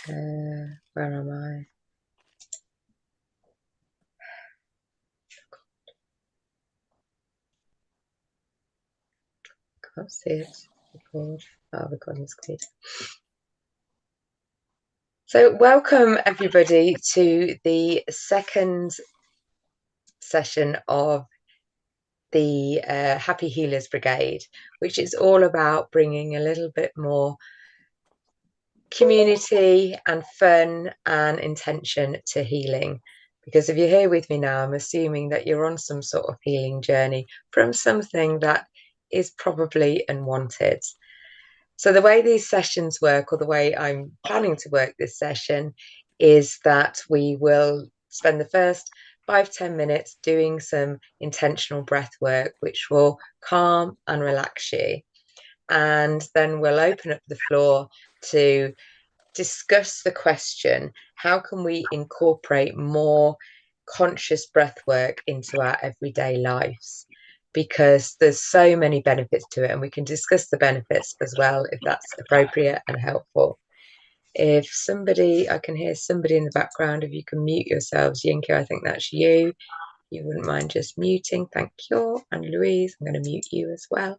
Where am I? Can't see it. Record. Oh, recording's complete. So welcome everybody to the second session of the Happy Healers Brigade, which is all about bringing a little bit more community and fun and intention to healing. Because if you're here with me now, I'm assuming that you're on some sort of healing journey from something that is probably unwanted. So the way these sessions work, or the way I'm planning to work this session, is that we will spend the first 5-10 minutes doing some intentional breath work, which will calm and relax you. And then we'll open up the floor to discuss the question, how can we incorporate more conscious breath work into our everyday lives? Because there's so many benefits to it, and we can discuss the benefits as well if that's appropriate and helpful. If somebody, I can hear somebody in the background, if you can mute yourselves. Yinka, I think that's you. You wouldn't mind just muting, thank you. And Louise, I'm going to mute you as well.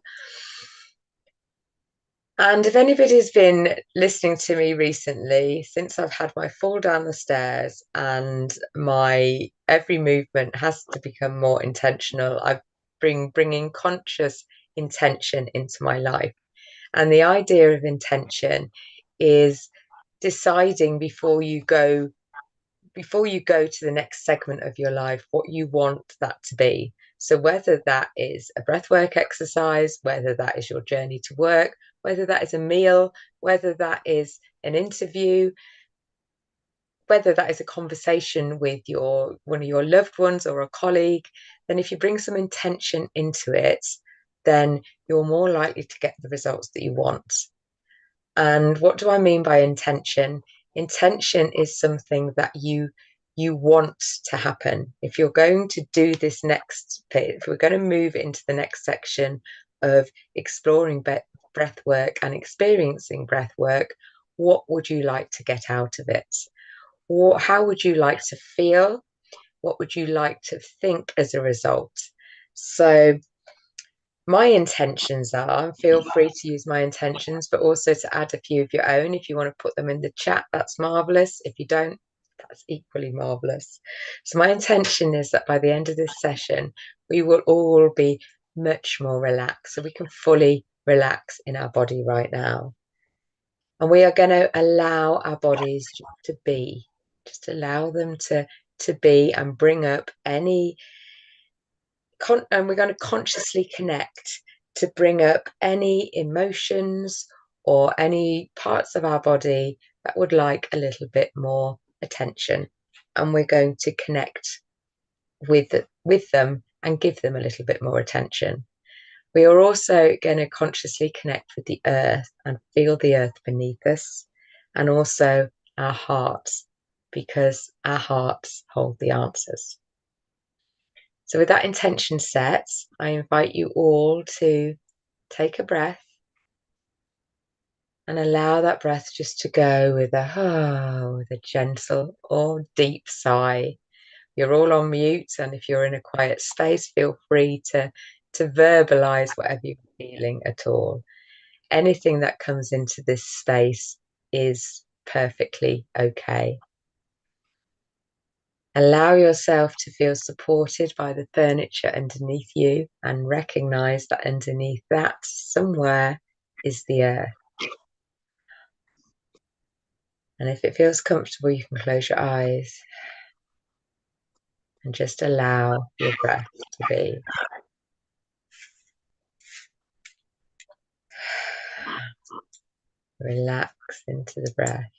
And if anybody's been listening to me recently, since I've had my fall down the stairs and my every movement has to become more intentional, I've bringing conscious intention into my life. And the idea of intention is deciding before you go to the next segment of your life what you want that to be. So whether that is a breathwork exercise, whether that is your journey to work, whether that is a meal, whether that is an interview, whether that is a conversation with one of your loved ones or a colleague, then if you bring some intention into it, then you're more likely to get the results that you want. And what do I mean by intention? Intention is something that you want to happen. If you're going to do this next bit, if we're going to move into the next section of exploring breath work and experiencing breath work, what would you like to get out of it? Or how would you like to feel? What would you like to think as a result? So my intentions are, feel free to use my intentions, but also to add a few of your own. If you want to put them in the chat, that's marvelous. If you don't, that's equally marvelous. So my intention is that by the end of this session, we will all be much more relaxed, so we can fully relax in our body right now. And we are going to allow our bodies to be, just allow them to be, and bring up any and we're going to consciously connect to bring up any emotions or any parts of our body that would like a little bit more attention. And we're going to connect with them and give them a little bit more attention. We are also going to consciously connect with the earth and feel the earth beneath us, and also our hearts, because our hearts hold the answers. So with that intention set, I invite you all to take a breath and allow that breath just to go with a gentle or deep sigh. You're all on mute, and if you're in a quiet space, feel free to verbalize whatever you're feeling at all. Anything that comes into this space is perfectly okay. Allow yourself to feel supported by the furniture underneath you, and recognize that underneath that somewhere is the earth. And if it feels comfortable, you can close your eyes and just allow your breath to be. Relax into the breath.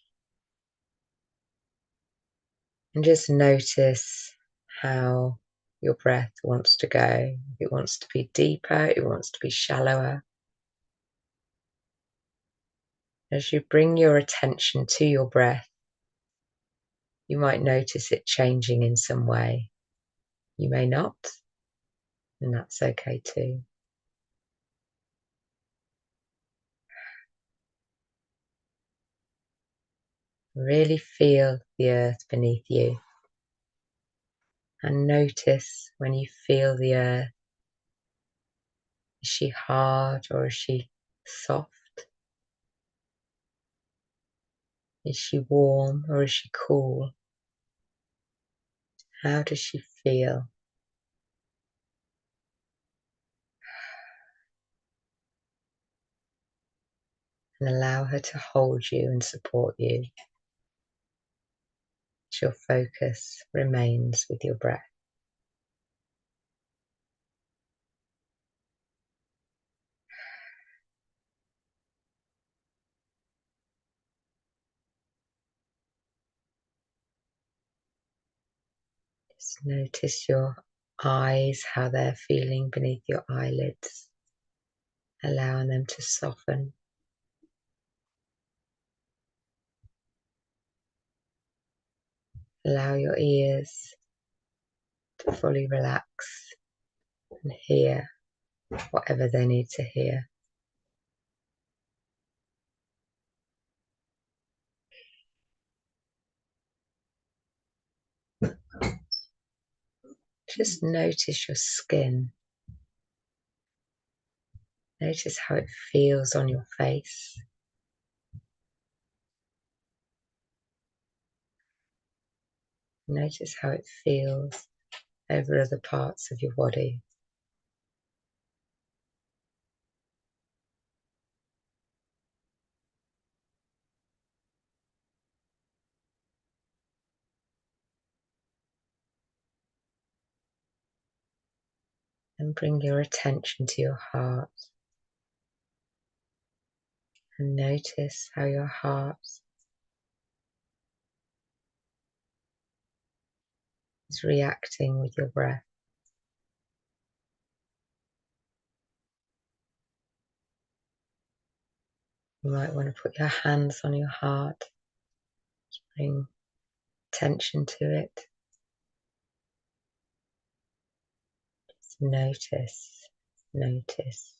And just notice how your breath wants to go. It wants to be deeper, it wants to be shallower. As you bring your attention to your breath, you might notice it changing in some way. You may not, and that's okay too. Really feel the earth beneath you. And notice when you feel the earth, is she hard or is she soft? Is she warm or is she cool? How does she feel? And allow her to hold you and support you as your focus remains with your breath. Just notice your eyes, how they're feeling beneath your eyelids, allowing them to soften. Allow your ears to fully relax and hear whatever they need to hear. Just notice your skin. Notice how it feels on your face. Notice how it feels over other parts of your body. And bring your attention to your heart. And notice how your heart is reacting with your breath. You might want to put your hands on your heart, bring attention to it. Just notice, notice.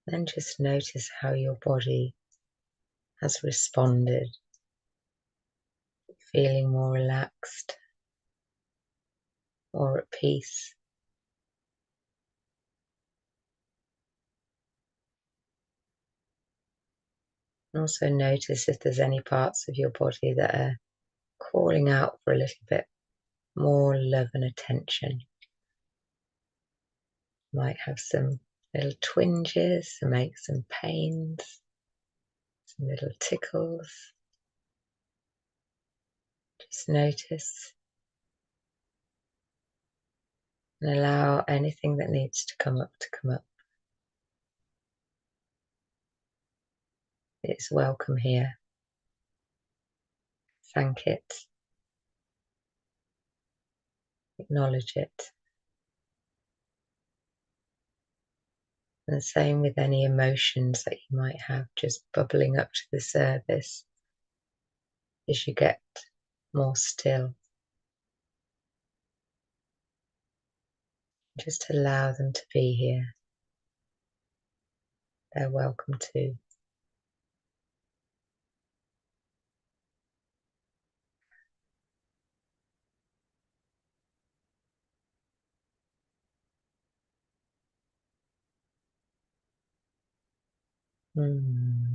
Then just notice how your body has responded, feeling more relaxed, more at peace. And also notice if there's any parts of your body that are calling out for a little bit more love and attention. Might have some little twinges, some aches and pains, some little tickles. Just notice and allow anything that needs to come up to come up. It's welcome here. Thank it. Acknowledge it. And the same with any emotions that you might have just bubbling up to the surface as you get more still. Just allow them to be here. They're welcome too. Mm.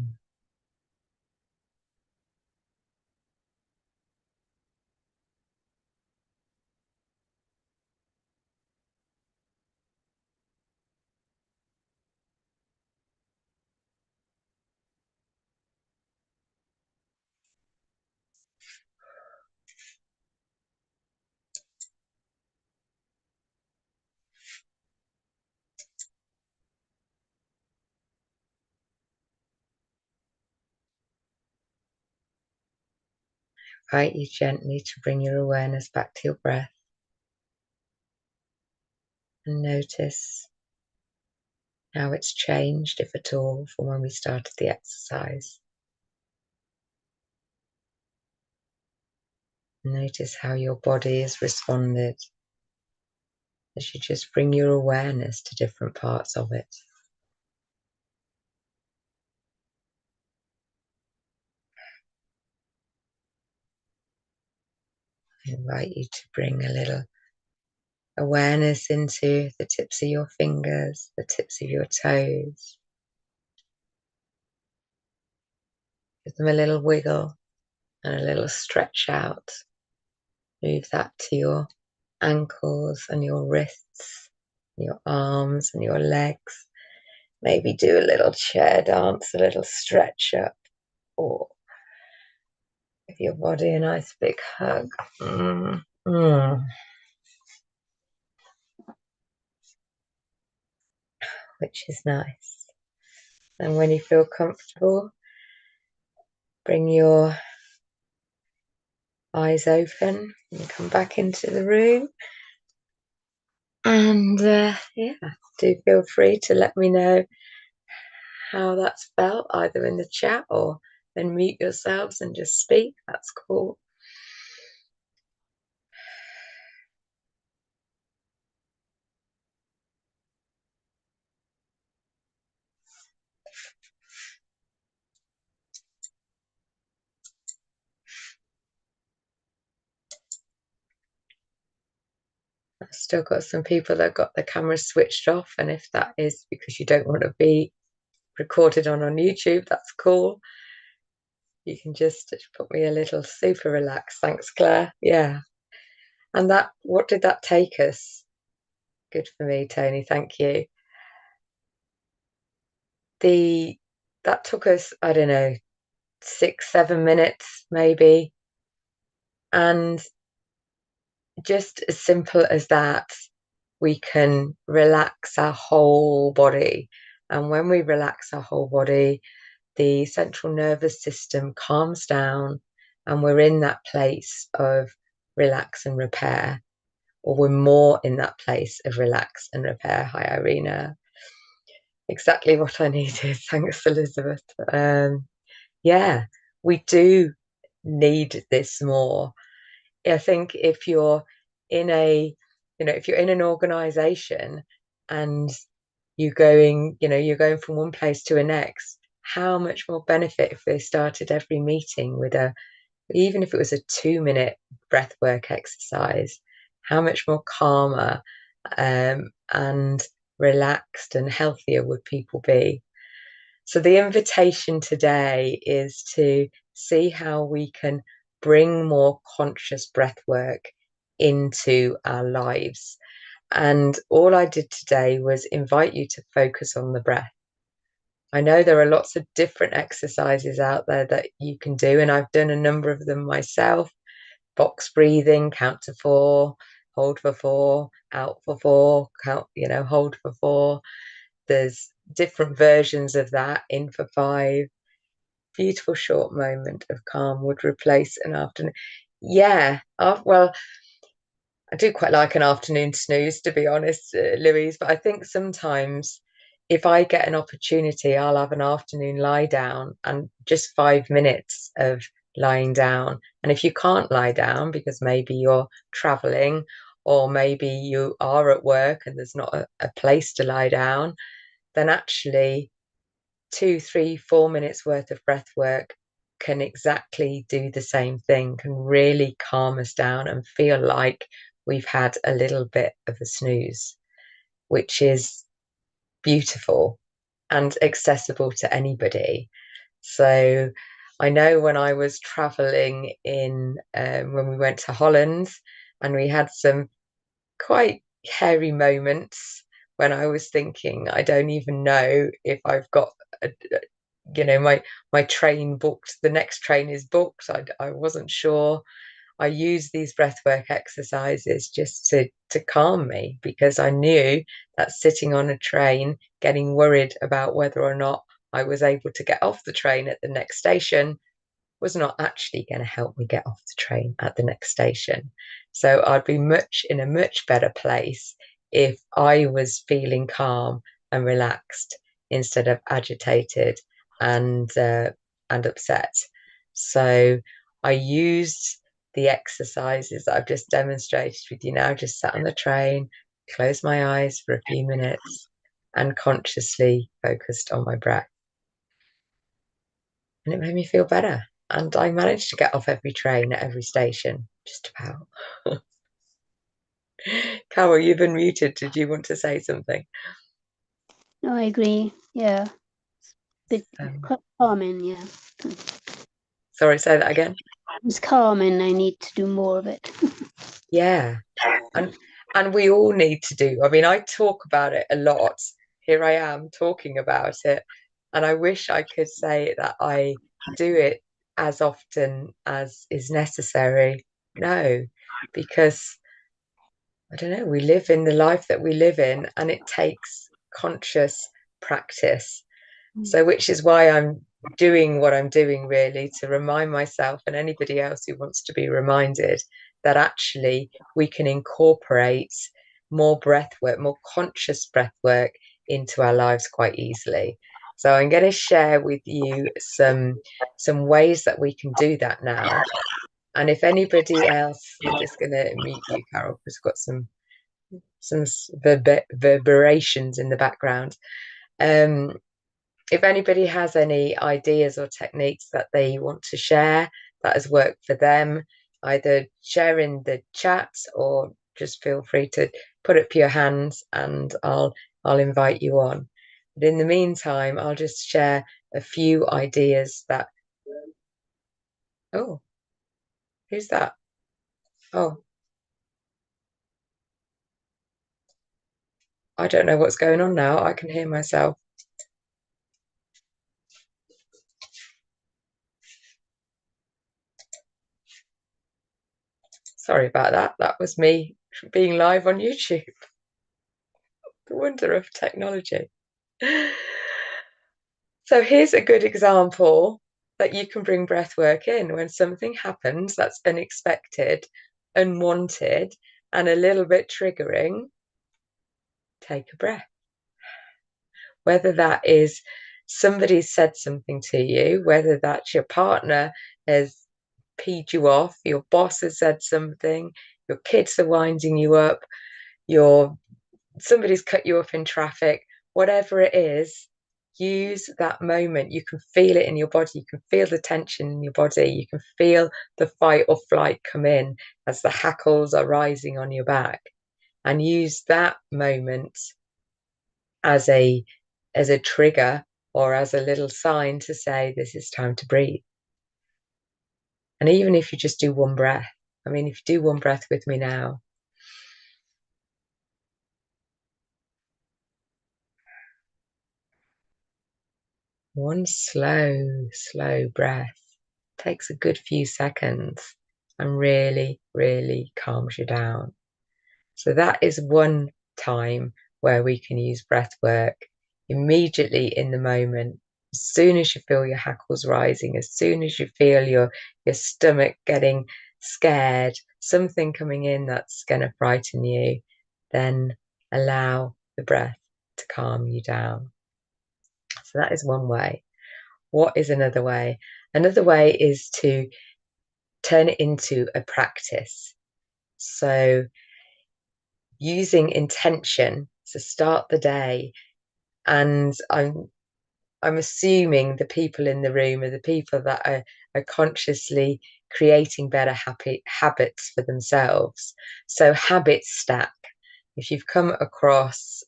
Invite you gently to bring your awareness back to your breath and notice how it's changed, if at all, from when we started the exercise. Notice how your body has responded as you just bring your awareness to different parts of it. I invite you to bring a little awareness into the tips of your fingers, the tips of your toes. Give them a little wiggle and a little stretch out. Move that to your ankles and your wrists, your arms and your legs. Maybe do a little chair dance, a little stretch up, or give your body a nice big hug. Which is nice. And when you feel comfortable, bring your eyes open and come back into the room. And yeah, do feel free to let me know how that's felt, either in the chat or then mute yourselves and just speak. That's cool. I've still got some people that got their cameras switched off, and if that is because you don't want to be recorded on YouTube, that's cool. You can just put me a little super relaxed. Thanks, Claire. Yeah. And that, what did that take us? Good for me, Tony. Thank you. That took us, I don't know, 6, 7 minutes maybe. And just as simple as that, we can relax our whole body. And when we relax our whole body, the central nervous system calms down, and we're in that place of relax and repair, or we're more in that place of relax and repair. Hi, Irina. Exactly what I needed. Thanks, Elizabeth. Yeah, we do need this more. I think if you're in if you're in an organization and you're going from one place to the next, how much more benefit if they started every meeting with even if it was a 2-minute breath work exercise, how much more calmer and relaxed and healthier would people be? So the invitation today is to see how we can bring more conscious breath work into our lives. And all I did today was invite you to focus on the breath. I know there are lots of different exercises out there that you can do, and I've done a number of them myself. Box breathing, count to 4, hold for 4, out for 4, count, hold for 4. There's different versions of that, in for 5. Beautiful short moment of calm would replace an afternoon. Yeah, well, I do quite like an afternoon snooze, to be honest, Louise, but I think sometimes if I get an opportunity, I'll have an afternoon lie down and just 5 minutes of lying down. And if you can't lie down because maybe you're traveling or maybe you are at work and there's not a place to lie down, then actually 2, 3, 4 minutes worth of breath work can exactly do the same thing, can really calm us down and feel like we've had a little bit of a snooze, which is beautiful and accessible to anybody. So I know when I was traveling when we went to Holland, and we had some quite hairy moments when I was thinking, I don't even know if I've got my train booked, the next train is booked. I wasn't sure. I used these breathwork exercises just to calm me, because I knew that sitting on a train, getting worried about whether or not I was able to get off the train at the next station, was not actually going to help me get off the train at the next station. So I'd be in a much better place if I was feeling calm and relaxed instead of agitated and upset. So I used the exercises that I've just demonstrated with you now, just sat on the train, closed my eyes for a few minutes, and consciously focused on my breath. And it made me feel better. And I managed to get off every train at every station, just about. Carol, you've been muted. Did you want to say something? No, I agree. Yeah. Bit calming, yeah. Sorry, say that again. It's calming. I need to do more of it. Yeah. And we all need to do. I mean, I talk about it a lot. Here I am talking about it. And I wish I could say that I do it as often as is necessary. No, because I don't know, we live in the life that we live in, and it takes conscious practice. So, which is why I'm doing what I'm doing, really, to remind myself and anybody else who wants to be reminded that actually we can incorporate more breath work, more conscious breath work into our lives quite easily. So I'm going to share with you some ways that we can do that now. And if anybody else, I'm just going to mute you, Carol, because we've got some reverberations in the background. If anybody has any ideas or techniques that they want to share that has worked for them, either share in the chat or just feel free to put up your hands and I'll invite you on. But in the meantime, I'll just share a few ideas that. Oh, who's that? Oh, I don't know what's going on now. I can hear myself. Sorry about that. That was me being live on YouTube. The wonder of technology. So here's a good example that you can bring breath work in when something happens that's unexpected, unwanted, and a little bit triggering. Take a breath. Whether that is somebody said something to you, whether that's your partner has peed you off, your boss has said something, your kids are winding you up, somebody's cut you off in traffic, whatever it is, use that moment. You can feel it in your body. You can feel the tension in your body. You can feel the fight or flight come in as the hackles are rising on your back, and use that moment as a trigger or as a little sign to say this is time to breathe. And even if you just do one breath, I mean, if you do one breath with me now. One slow breath takes a good few seconds and really, really calms you down. So that is one time where we can use breath work immediately in the moment. As soon as you feel your hackles rising, as soon as you feel your stomach getting scared, something coming in that's going to frighten you, then allow the breath to calm you down. So that is one way. What is another way? Another way is to turn it into a practice. So using intention to start the day, and I'm assuming the people in the room are the people that are consciously creating better habits for themselves. So habit stack. If you've come across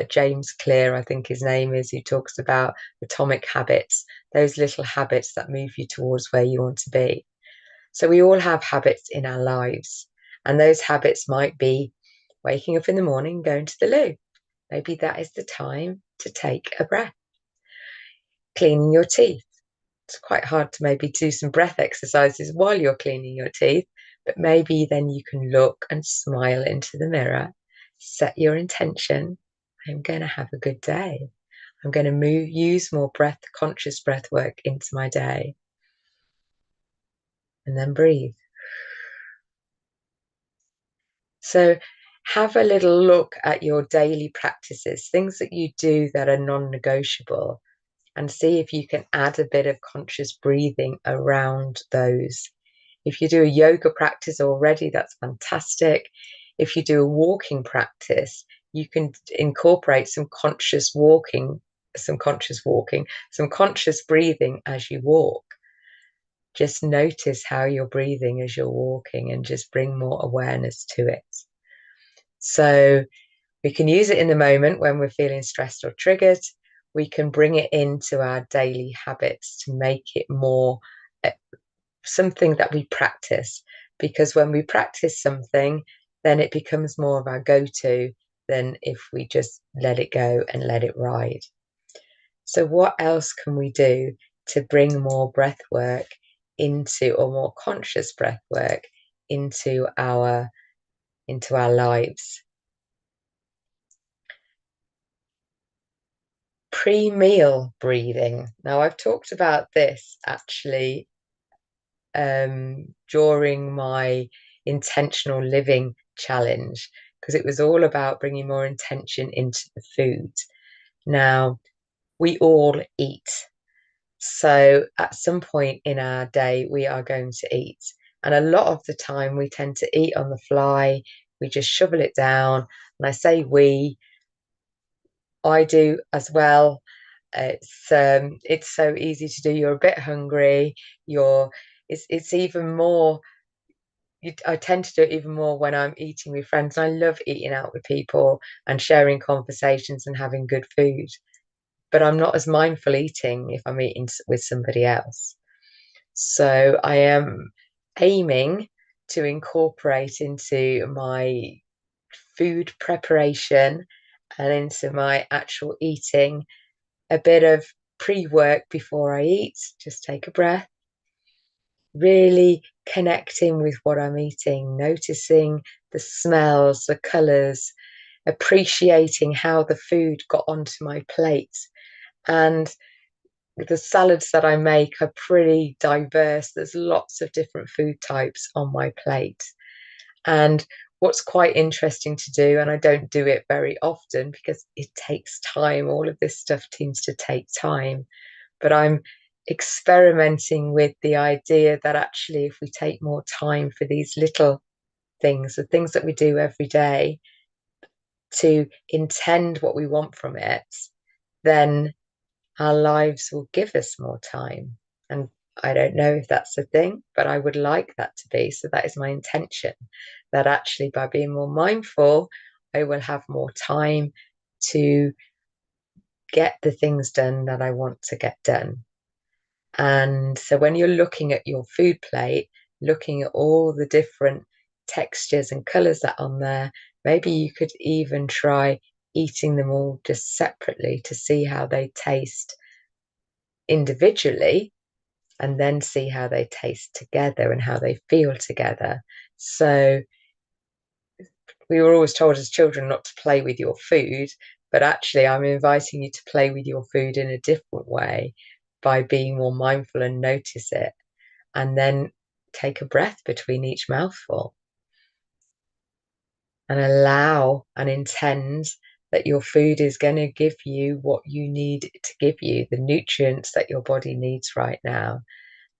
James Clear, I think his name is, who talks about atomic habits, those little habits that move you towards where you want to be. So we all have habits in our lives, and those habits might be waking up in the morning, going to the loo. Maybe that is the time to take a breath. Cleaning your teeth. It's quite hard to maybe do some breath exercises while you're cleaning your teeth, but maybe then you can look and smile into the mirror, set your intention. I'm going to have a good day. I'm going to use more conscious breath work into my day. And then breathe. So have a little look at your daily practices, things that you do that are non-negotiable, and see if you can add a bit of conscious breathing around those. If you do a yoga practice already, that's fantastic. If you do a walking practice, you can incorporate some conscious breathing as you walk. Just notice how you're breathing as you're walking and just bring more awareness to it. So we can use it in the moment when we're feeling stressed or triggered. We can bring it into our daily habits to make it more something that we practice. Because when we practice something, then it becomes more of our go-to than if we just let it go and let it ride. So what else can we do to bring more breath work into, or more conscious breath work into our lives? Pre-meal breathing. Now, I've talked about this actually during my intentional living challenge, because it was all about bringing more intention into the food. Now, we all eat. So at some point in our day, we are going to eat. And a lot of the time, we tend to eat on the fly. We just shovel it down. And I say we, I do as well. It's so easy to do. You're a bit hungry. You're it's even more. I tend to do it even more when I'm eating with friends. I love eating out with people and sharing conversations and having good food. But I'm not as mindful eating if I'm eating with somebody else. So I am aiming to incorporate into my food preparation and into my actual eating a bit of pre-work before I eat. Just take a breath, really connecting with what I'm eating, noticing the smells, the colors, appreciating how the food got onto my plate. And the salads that I make are pretty diverse. There's lots of different food types on my plate. And what's quite interesting to do, and I don't do it very often because it takes time, all of this stuff tends to take time, but I'm experimenting with the idea that actually, if we take more time for these little things, the things that we do every day, to intend what we want from it, then our lives will give us more time. And I don't know if that's a thing, but I would like that to be. So that is my intention, that actually by being more mindful, I will have more time to get the things done that I want to get done. And so when you're looking at your food plate, looking at all the different textures and colors that are on there, maybe you could even try eating them all just separately to see how they taste individually, and then see how they taste together and how they feel together. So we were always told as children not to play with your food, but actually I'm inviting you to play with your food in a different way by being more mindful and notice it, and then take a breath between each mouthful and allow and intend that your food is going to give you what you need to give you, the nutrients that your body needs right now,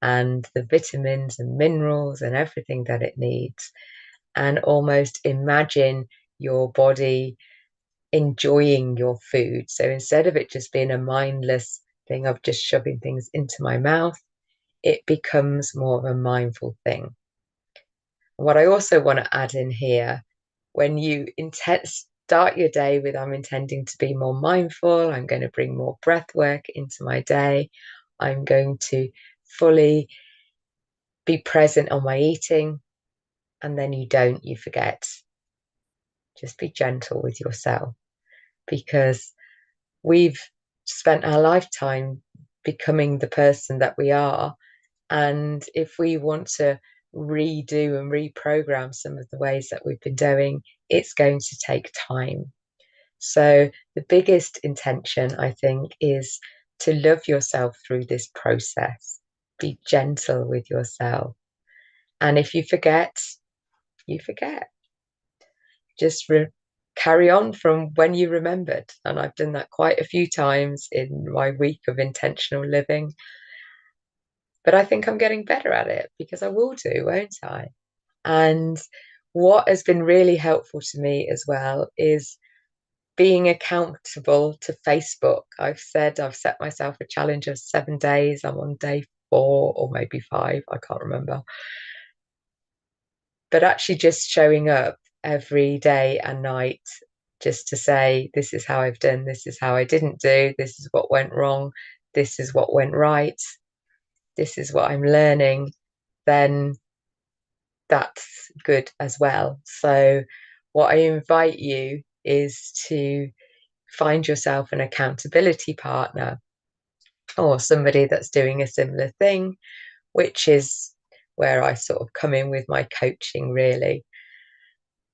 and the vitamins and minerals and everything that it needs. And almost imagine your body enjoying your food. So instead of it just being a mindless thing of just shoving things into my mouth, it becomes more of a mindful thing. What I also want to add in here, when you start your day with, I'm intending to be more mindful, I'm going to bring more breath work into my day, I'm going to fully be present on my eating, and then you forget. Just be gentle with yourself, because we've spent our lifetime becoming the person that we are. And if we want to redo and reprogram some of the ways that we've been doing, it's going to take time. So the biggest intention, I think, is to love yourself through this process. Be gentle with yourself. And if you forget, you forget. just carry on from when you remembered. And I've done that quite a few times in my week of intentional living. But I think I'm getting better at it because I will do, won't I? And what has been really helpful to me as well is being accountable to Facebook. I've set myself a challenge of 7 days. I'm on day 4 or maybe 5. I can't remember. But actually just showing up every day and night just to say, this is how I've done, this is how I didn't do, this is what went wrong, this is what went right, this is what I'm learning, then that's good as well. So, what I invite you is to find yourself an accountability partner or somebody that's doing a similar thing, which is where I sort of come in with my coaching, really.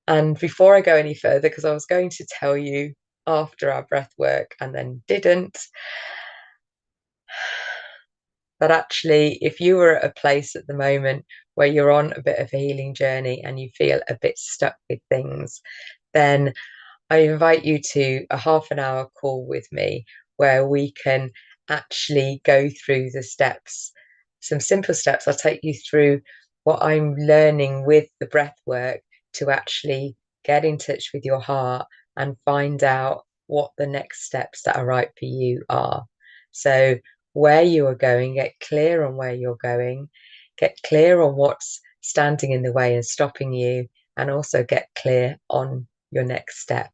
And before I go any further, because I was going to tell you after our breath work and then didn't, that actually, if you were at a place at the moment where you're on a bit of a healing journey and you feel a bit stuck with things, then I invite you to a half an hour call with me where we can actually go through the steps, some simple steps. I'll take you through what I'm learning with the breath work to actually get in touch with your heart and find out what the next steps that are right for you are. So, where you are going, get clear on where you're going, get clear on what's standing in the way and stopping you, and also get clear on your next step.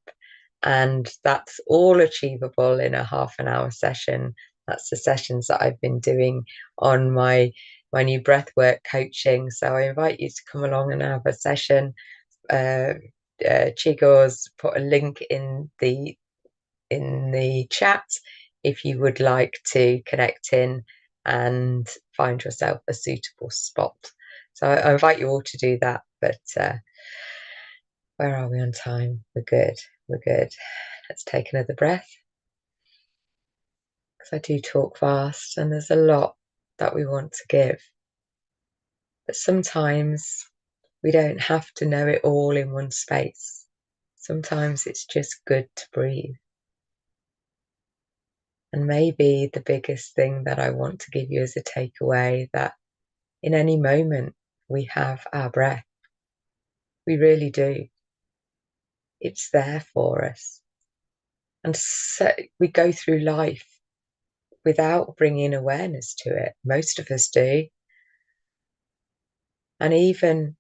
And that's all achievable in a half an hour session. That's the sessions that I've been doing on my new breathwork coaching. So I invite you to come along and have a session. Chigo's put a link in the chat if you would like to connect in and find yourself a suitable spot. So I invite you all to do that. But where are we on time? We're good. We're good. Let's take another breath because I do talk fast and there's a lot that we want to give. But sometimes we don't have to know it all in one space. Sometimes it's just good to breathe. And maybe the biggest thing that I want to give you as a takeaway that in any moment we have our breath. We really do. It's there for us. And so we go through life without bringing awareness to it. Most of us do. And even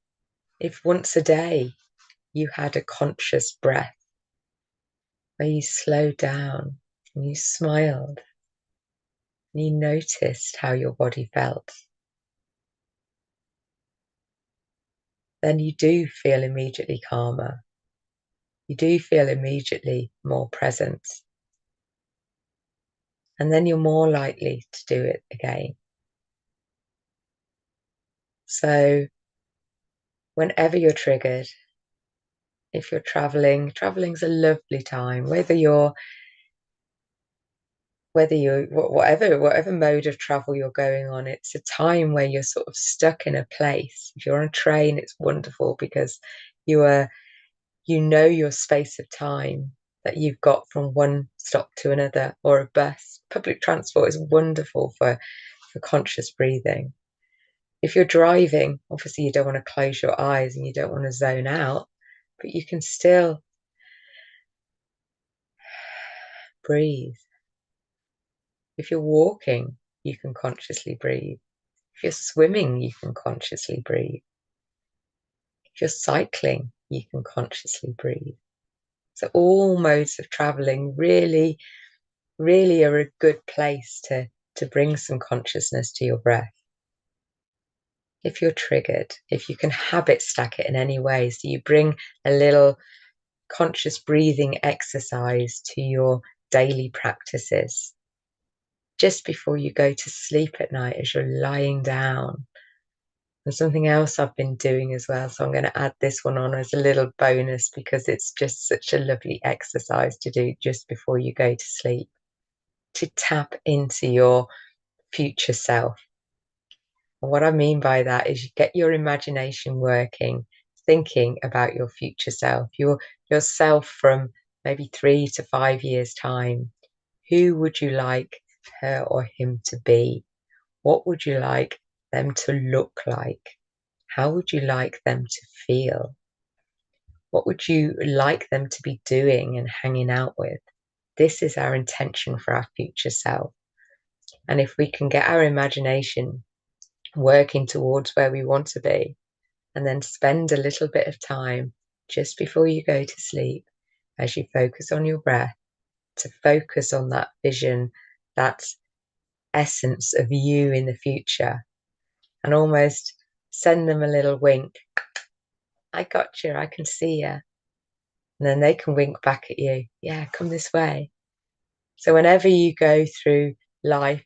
if once a day you had a conscious breath where you slowed down and you smiled and you noticed how your body felt, then you do feel immediately calmer. You do feel immediately more present. And then you're more likely to do it again. So whenever you're triggered, if you're traveling's a lovely time, whatever mode of travel you're going on, it's a time where you're sort of stuck in a place. If you're on a train, it's wonderful because you know your space of time that you've got from one stop to another, or a bus. Public transport is wonderful for conscious breathing. If you're driving, obviously you don't want to close your eyes and you don't want to zone out, but you can still breathe. If you're walking, you can consciously breathe. If you're swimming, you can consciously breathe. If you're cycling, you can consciously breathe. So all modes of traveling really, really are a good place to bring some consciousness to your breath. If you're triggered, if you can habit stack it in any way, so you bring a little conscious breathing exercise to your daily practices just before you go to sleep at night as you're lying down. And something else I've been doing as well, so I'm going to add this one on as a little bonus because it's just such a lovely exercise to do just before you go to sleep, to tap into your future self. And what I mean by that is you get your imagination working thinking about your future self, yourself from maybe 3 to 5 years' time. Who would you like her or him to be? What would you like them to look like? How would you like them to feel? What would you like them to be doing and hanging out with? This is our intention for our future self. And if we can get our imagination working towards where we want to be, and then spend a little bit of time just before you go to sleep, as you focus on your breath, to focus on that vision, that essence of you in the future, and almost send them a little wink. I got you, I can see you. And then they can wink back at you. Yeah, come this way. So whenever you go through life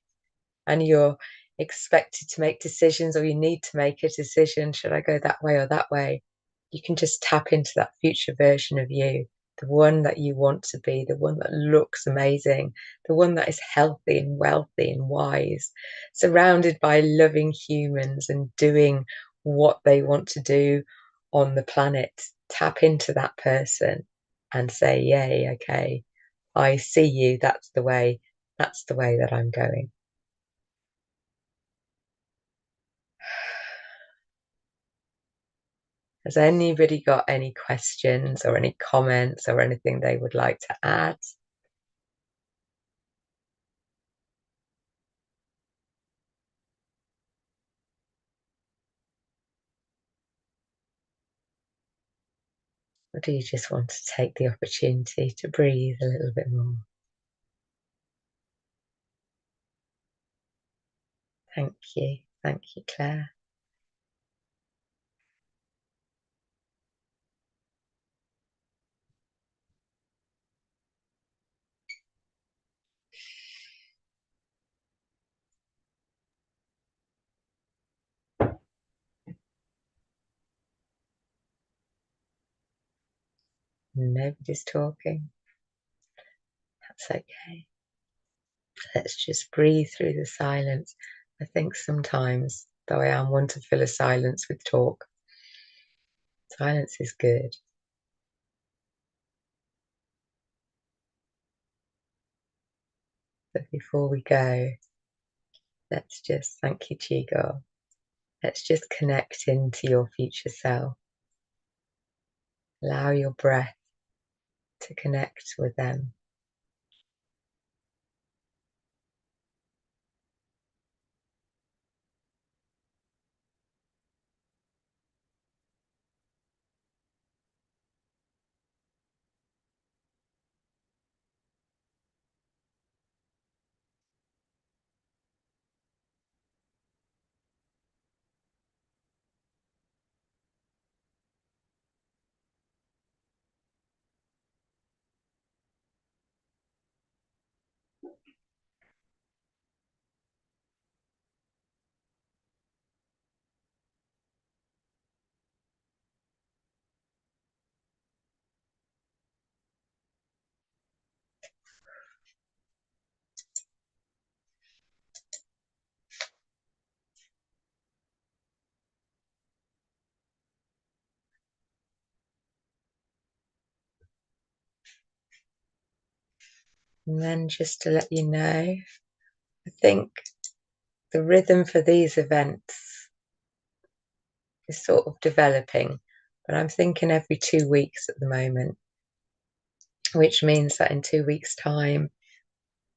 and you're expected to make decisions, or you need to make a decision, should I go that way or that way? You can just tap into that future version of you, the one that you want to be, the one that looks amazing, the one that is healthy and wealthy and wise, surrounded by loving humans and doing what they want to do on the planet. Tap into that person and say, yay, okay, I see you. That's the way that I'm going. Has anybody got any questions or any comments or anything they would like to add? Or do you just want to take the opportunity to breathe a little bit more? Thank you. Thank you, Claire. Nobody's talking. That's okay. Let's just breathe through the silence. I think sometimes, though I am one to fill a silence with talk, silence is good. But before we go, let's just thank you, Chigo. Let's just connect into your future self. Allow your breath to connect with them. And then just to let you know, I think the rhythm for these events is sort of developing, but I'm thinking every 2 weeks at the moment, which means that in 2 weeks' time,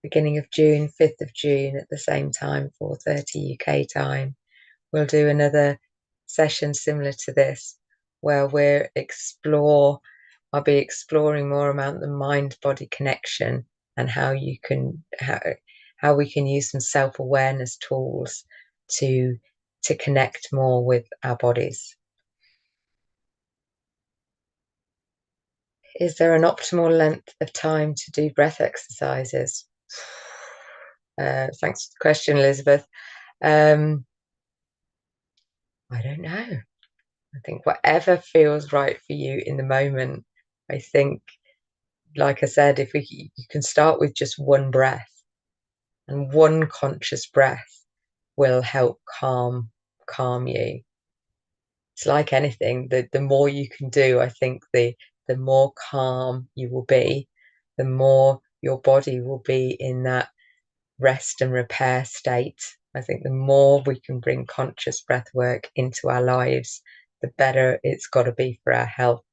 beginning of June, 5th of June, at the same time, 4:30 UK time, we'll do another session similar to this, where I'll be exploring more about the mind-body connection and how we can use some self-awareness tools to connect more with our bodies. Is there an optimal length of time to do breath exercises? Thanks for the question, Elizabeth. I don't know. I think whatever feels right for you in the moment. I think, like I said, if you can start with just one breath, and one conscious breath will help calm you. it's like anything, the more you can do, I think the more calm you will be, the more your body will be in that rest and repair state. I think the more we can bring conscious breath work into our lives, the better it's got to be for our health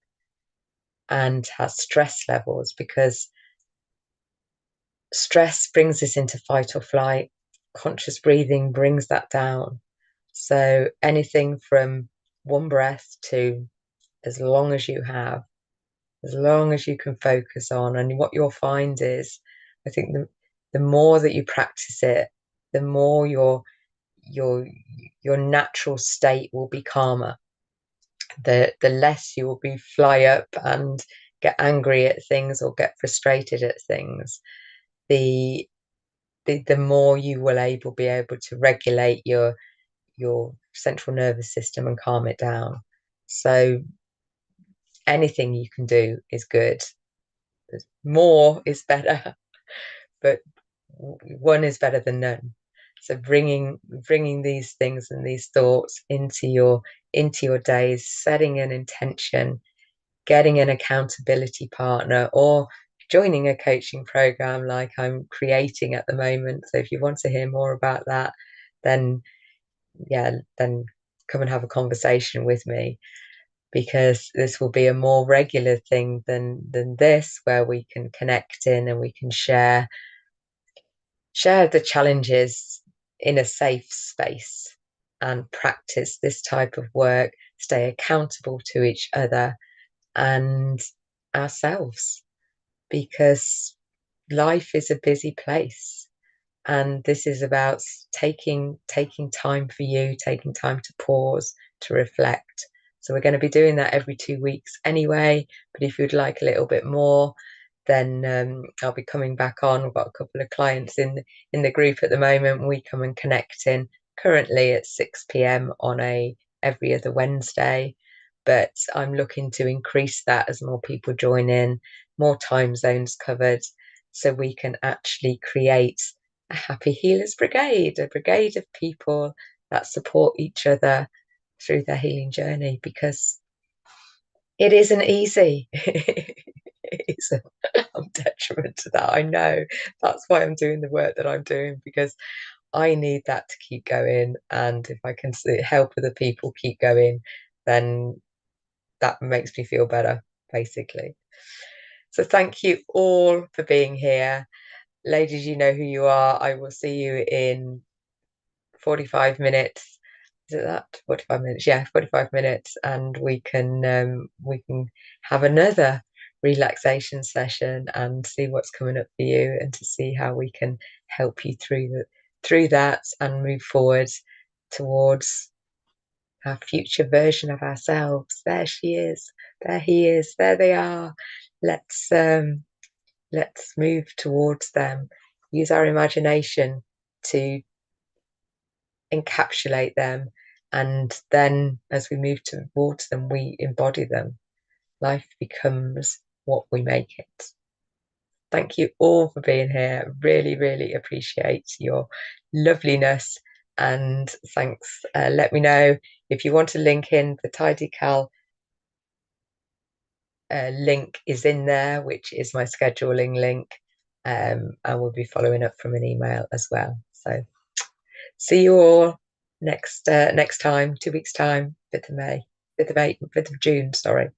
and our stress levels, because stress brings us into fight or flight. Conscious breathing brings that down. So anything from one breath to as long as you have, as long as you can focus on. And what you'll find is, I think the more that you practice it, the more your your natural state will be calmer. The less you will be fly up and get angry at things or get frustrated at things. The the more you will be able to regulate your central nervous system and calm it down. So anything you can do is good. More is better, but one is better than none. So bringing these things and these thoughts into your days, setting an intention, getting an accountability partner, or joining a coaching program like I'm creating at the moment. So if you want to hear more about that, then then come and have a conversation with me, because this will be a more regular thing than this, where we can connect in and we can share the challenges in a safe space and practice this type of work, stay accountable to each other and ourselves, because life is a busy place, and this is about taking time for you, taking time to pause, to reflect. So we're going to be doing that every 2 weeks anyway, but if you'd like a little bit more, then I'll be coming back on. We've got a couple of clients in the group at the moment. We come and connect in currently at 6 p.m. on a every other Wednesday, but I'm looking to increase that as more people join in, more time zones covered, so we can actually create a happy healers brigade, a brigade of people that support each other through their healing journey, because it isn't easy. It isn't. I'm detriment to that. I know. That's why I'm doing the work that I'm doing, because I need that to keep going. And if I can help other people keep going, then that makes me feel better, basically. So thank you all for being here. Ladies, you know who you are. I will see you in 45 minutes. Is it that? 45 minutes? Yeah, 45 minutes. And we can have another relaxation session and see what's coming up for you, and to see how we can help you through that and move forward towards our future version of ourselves. There she is. There he is. There they are. Let's let's move towards them. Use our imagination to encapsulate them, and then as we move towards them, we embody them. Life becomes what we make it. Thank you all for being here. Really, really appreciate your loveliness, and thanks. Let me know if you want to link in. The Tidy Cal link is in there, which is my scheduling link. I will be following up from an email as well. So see you all next time, 2 weeks time, 5th of May, 5th of June, sorry.